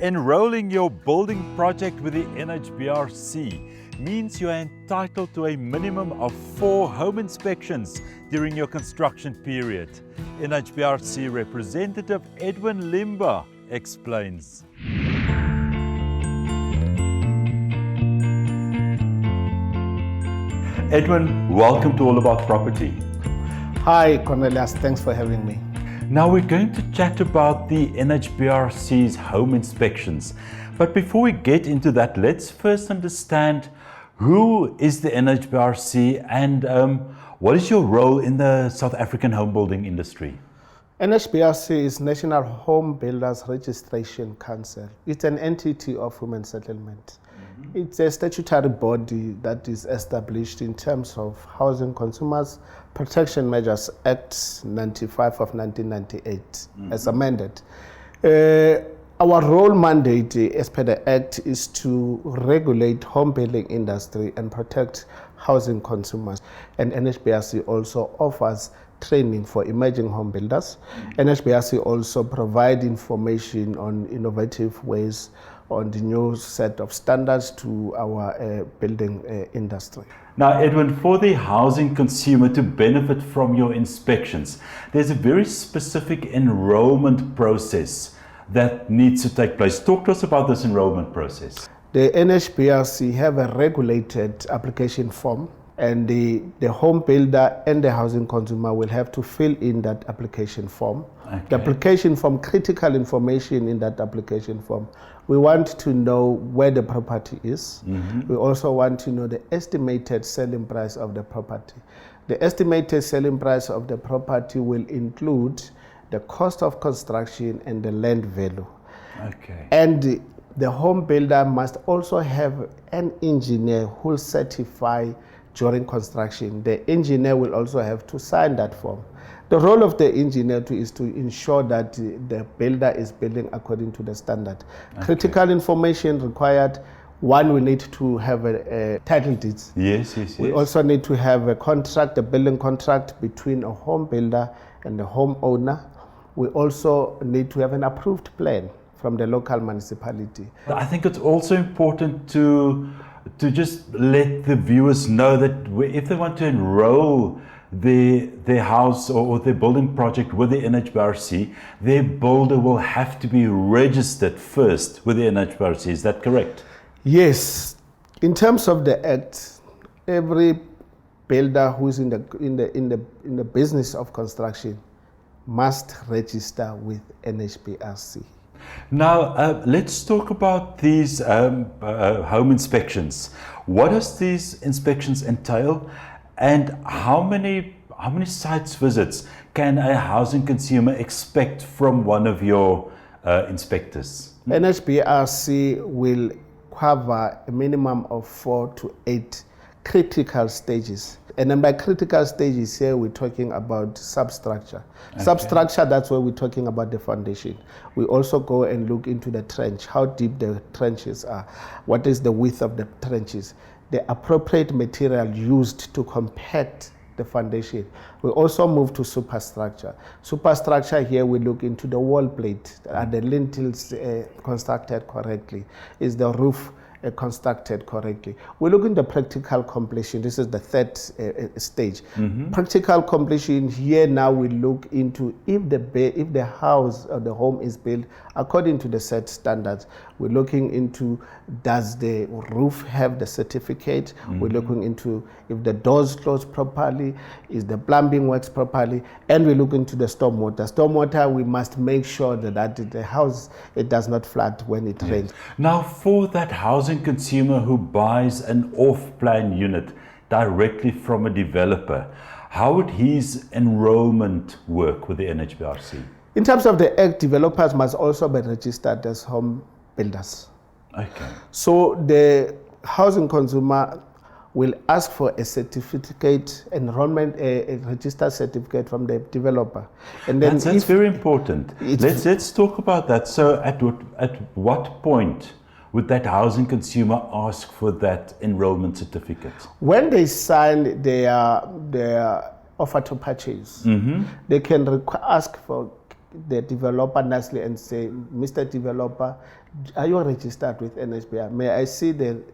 Enrolling your building project with the NHBRC means you are entitled to a minimum of 4 home inspections during your construction period. NHBRC representative Edwin Limba explains. Edwin, welcome to All About Property. Hi Cornelius, thanks for having me. Now we're going to chat about the NHBRC's home inspections. But before we get into that, let's first understand who is the NHBRC and what is your role in the South African home building industry? NHBRC is National Home Builders Registration Council. It's an entity of human settlement. It's a statutory body that is established in terms of Housing Consumers Protection Measures Act 95 of 1998 as amended. Our role mandate as per the Act is to regulate home building industry and protect housing consumers. And NHBRC also offers training for emerging home builders. NHBRC also provide information on innovative ways on the new set of standards to our building industry. Now, Edwin, for the housing consumer to benefit from your inspections, there's a very specific enrollment process that needs to take place. Talk to us about this enrollment process. The NHBRC have a regulated application form, and the home builder and the housing consumer will have to fill in that application form. Okay. The application form, critical information in that application form. We want to know where the property is. We also want to know the estimated selling price of the property. The estimated selling price of the property will include the cost of construction and the land value. Okay. And the home builder must also have an engineer who will certify during construction. The engineer will also have to sign that form. The role of the engineer is to ensure that the builder is building according to the standard. Okay. Critical information required. One, we need to have a title deeds. Yes. We also need to have a contract, a building contract between a home builder and the homeowner. We also need to have an approved plan from the local municipality. I think it's also important to just let the viewers know that if they want to enroll their house or their building project with the NHBRC, their builder will have to be registered first with the NHBRC. Is that correct? Yes. In terms of the Act, every builder who is in the business of construction must register with NHBRC. Now, let's talk about these home inspections. What does these inspections entail, and how many sites visits can a housing consumer expect from one of your inspectors? NHBRC will cover a minimum of 4 to 8 critical stages. And then by critical stages here, we're talking about substructure. Okay. Substructure, that's where we're talking about the foundation. We also go and look into the trench, how deep the trenches are, what is the width of the trenches, the appropriate material used to compact the foundation. We also move to superstructure. Superstructure here, we look into the wall plate. Are the lintels constructed correctly? Is the roof constructed correctly? We look into practical completion. This is the third stage. Practical completion here, now we look into if the house or the home is built according to the set standards. We're looking into, does the roof have the certificate? We're looking into if the doors close properly, is the plumbing works properly, and we look into the stormwater. Stormwater, we must make sure that the house, it does not flood when it rains. Now, for that housing consumer who buys an off-plan unit directly from a developer, how would his enrollment work with the NHBRC? In terms of the Act, developers must also be registered as home builders. Okay. So the housing consumer will ask for a certificate, enrollment, a registered certificate from the developer. And then that's very important. Let's talk about that. So at what point would that housing consumer ask for that enrollment certificate? When they sign their offer to purchase, they can ask for the developer nicely and say, Mr. Developer, are you registered with NHBR? May I see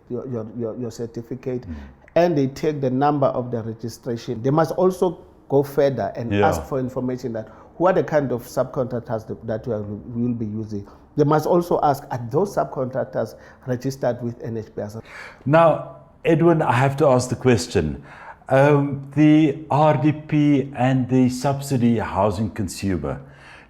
your certificate? And they take the number of the registration. They must also go further and ask for information that who are the kind of subcontractors that we will be using. They must also ask, are those subcontractors registered with NHBRC? Now, Edwin, I have to ask the question. The RDP and the subsidy housing consumer,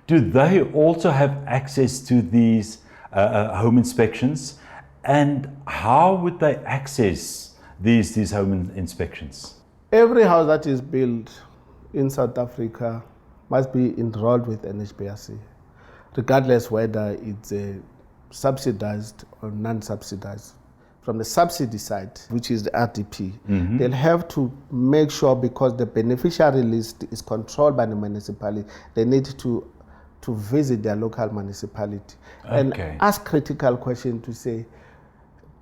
do they also have access to these home inspections? And how would they access these home inspections? Every house that is built in South Africa must be enrolled with NHBRC, regardless whether it's subsidized or non-subsidized. From the subsidy side, which is the RDP, they'll have to make sure, because the beneficiary list is controlled by the municipality, they need to visit their local municipality and ask critical questions to say,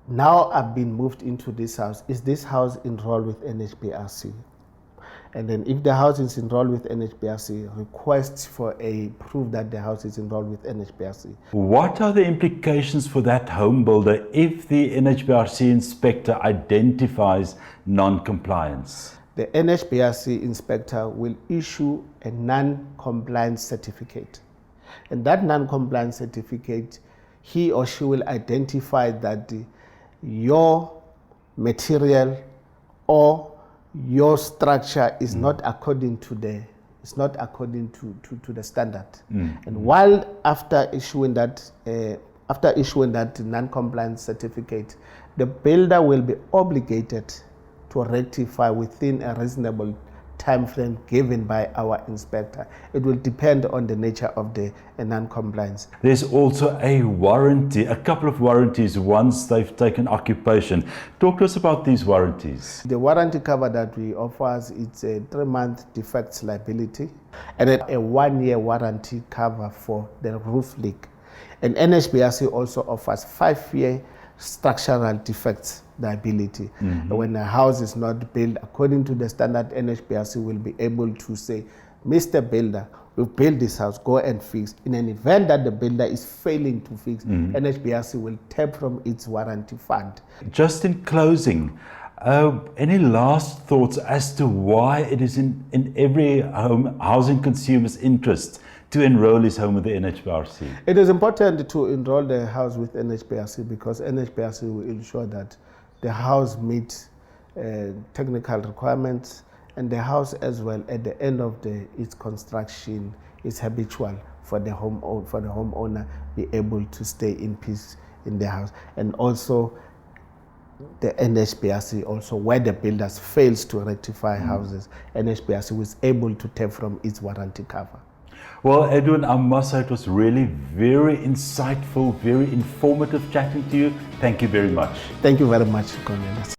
now I've been moved into this house, is this house enrolled with NHBRC? And then if the house is enrolled with NHBRC, requests for a proof that the house is enrolled with NHBRC. What are the implications for that home builder if the NHBRC inspector identifies non-compliance? The NHBRC inspector will issue a non-compliance certificate. And that non-compliance certificate, he or she will identify that your material or your structure is not according to the standard. And while after issuing that non-compliance certificate, the builder will be obligated to rectify within a reasonable time frame given by our inspector. It will depend on the nature of the non-compliance. There's also a warranty, a couple of warranties once they've taken occupation. Talk to us about these warranties. The warranty cover that we offer is a 3-month defects liability and a 1-year warranty cover for the roof leak. And NHBRC also offers 5-year structural defects liability. When a house is not built according to the standard, NHBRC will be able to say, Mr. Builder, we've built this house, go and fix. In an event that the builder is failing to fix, NHBRC will tap from its warranty fund. Just in closing, any last thoughts as to why it is in every housing consumer's interest to enroll his home with the NHBRC? It is important to enroll the house with NHBRC because NHBRC will ensure that the house meets technical requirements, and the house as well at the end of its construction is habitual for the homeowner be able to stay in peace in the house. And also the NHBRC also, where the builders fails to rectify houses, NHBRC was able to tap from its warranty cover. Well, Edwin, I must say it was really very insightful, very informative chatting to you. Thank you very much. Thank you very much, Cornelius.